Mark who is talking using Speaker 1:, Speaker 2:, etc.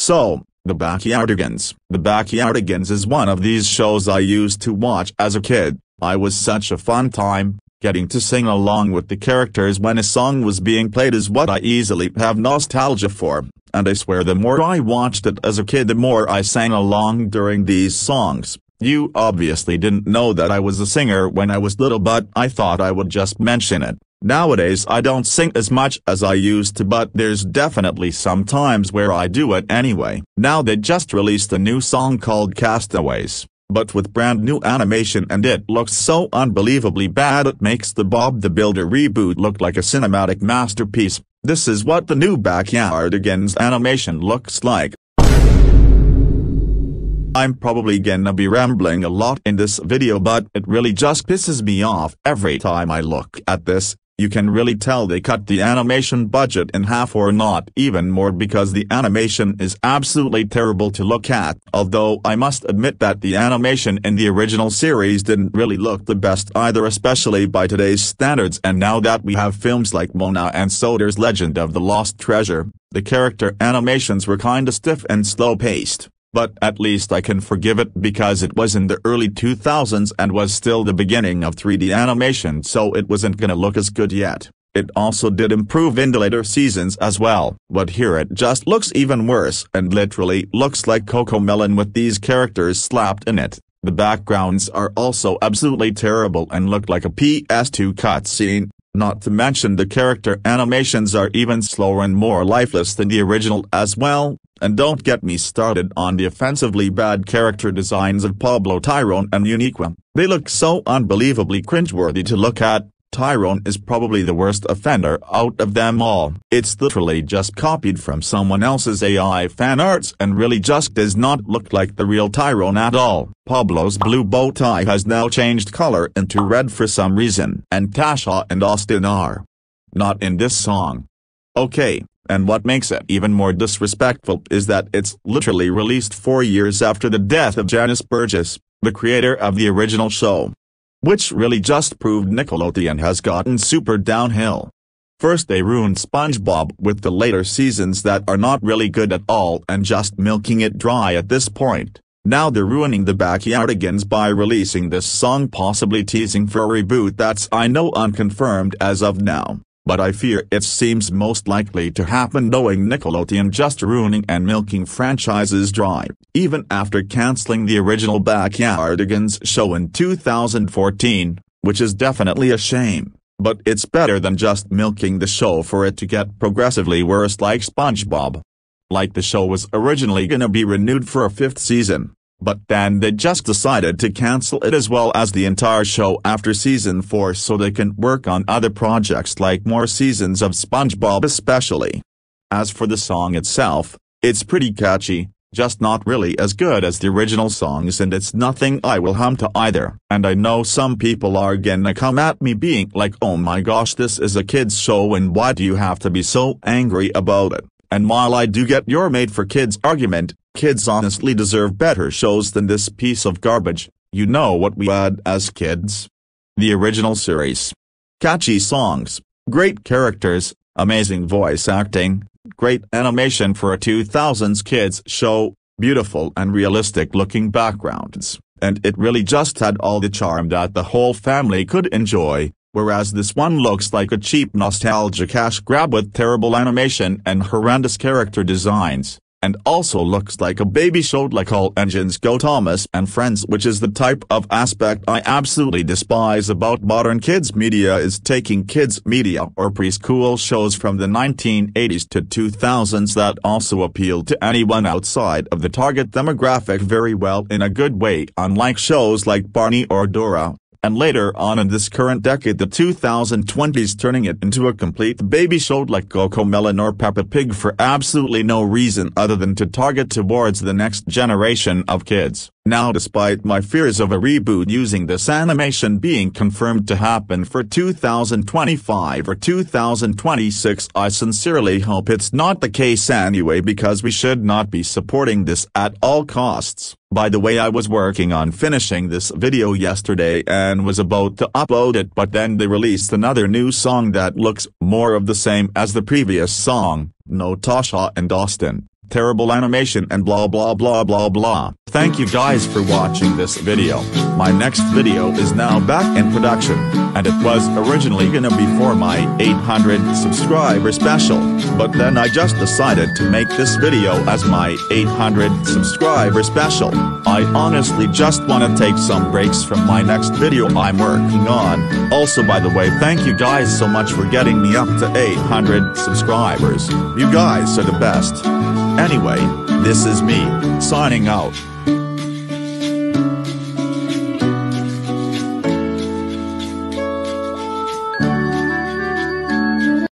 Speaker 1: So, the Backyardigans. The Backyardigans is one of these shows I used to watch as a kid. I was such a fun time. Getting to sing along with the characters when a song was being played is what I easily have nostalgia for, and I swear the more I watched it as a kid the more I sang along during these songs. You obviously didn't know that I was a singer when I was little, but I thought I would just mention it. Nowadays I don't sing as much as I used to, but there's definitely some times where I do it anyway. Now they just released a new song called Castaways, but with brand new animation, and it looks so unbelievably bad it makes the Bob the Builder reboot look like a cinematic masterpiece. This is what the new Backyardigans animation looks like. I'm probably gonna be rambling a lot in this video, but it really just pisses me off every time I look at this. You can really tell they cut the animation budget in half, or not even more, because the animation is absolutely terrible to look at. Although I must admit that the animation in the original series didn't really look the best either, especially by today's standards, and now that we have films like Mona and Soder's Legend of the Lost Treasure, the character animations were kinda stiff and slow-paced. But at least I can forgive it because it was in the early 2000s and was still the beginning of 3D animation, so it wasn't gonna look as good yet. It also did improve in the later seasons as well, but here it just looks even worse and literally looks like Cocomelon with these characters slapped in it. The backgrounds are also absolutely terrible and look like a PS2 cutscene. Not to mention the character animations are even slower and more lifeless than the original as well, and don't get me started on the offensively bad character designs of Pablo, Tyrone and Uniqua. They look so unbelievably cringeworthy to look at. Tyrone is probably the worst offender out of them all. It's literally just copied from someone else's AI fan arts and really just does not look like the real Tyrone at all. Pablo's blue bow tie has now changed color into red for some reason, and Tasha and Austin are not in this song. Okay, and what makes it even more disrespectful is that it's literally released 4 years after the death of Janice Burgess, the creator of the original show. Which really just proved Nickelodeon has gotten super downhill. First they ruined SpongeBob with the later seasons that are not really good at all and just milking it dry at this point. Now they're ruining the Backyardigans by releasing this song, possibly teasing for a reboot that's I know unconfirmed as of now. But I fear it seems most likely to happen, knowing Nickelodeon just ruining and milking franchises dry, even after cancelling the original Backyardigans show in 2014, which is definitely a shame, but it's better than just milking the show for it to get progressively worse like SpongeBob. Like the show was originally gonna be renewed for a 5th season, but then they just decided to cancel it as well as the entire show after season 4 so they can work on other projects like more seasons of SpongeBob especially. As for the song itself, it's pretty catchy, just not really as good as the original songs, and it's nothing I will hum to either. And I know some people are gonna come at me being like, oh my gosh, this is a kids show and why do you have to be so angry about it? And while I do get your made for kids argument, kids honestly deserve better shows than this piece of garbage. You know what we had as kids? The original series. Catchy songs, great characters, amazing voice acting, great animation for a 2000s kids show, beautiful and realistic looking backgrounds, and it really just had all the charm that the whole family could enjoy. Whereas this one looks like a cheap nostalgia cash grab with terrible animation and horrendous character designs, and also looks like a baby show like All Engines Go Thomas and Friends, which is the type of aspect I absolutely despise about modern kids media, is taking kids media or preschool shows from the 1980s to 2000s that also appeal to anyone outside of the target demographic very well in a good way, unlike shows like Barney or Dora. And later on in this current decade, the 2020s, turning it into a complete baby show like Cocomelon or Peppa Pig for absolutely no reason other than to target towards the next generation of kids. Now, despite my fears of a reboot using this animation being confirmed to happen for 2025 or 2026, I sincerely hope it's not the case anyway, because we should not be supporting this at all costs. By the way, I was working on finishing this video yesterday and was about to upload it, but then they released another new song that looks more of the same as the previous song. No Tasha and Austin, terrible animation and blah blah blah blah blah. Thank you guys for watching this video. My next video is now back in production, and it was originally gonna be for my 800 subscriber special, but then I just decided to make this video as my 800 subscriber special. I honestly just wanna take some breaks from my next video I'm working on. Also, by the way, thank you guys so much for getting me up to 800 subscribers. You guys are the best. Anyway, this is me, signing out.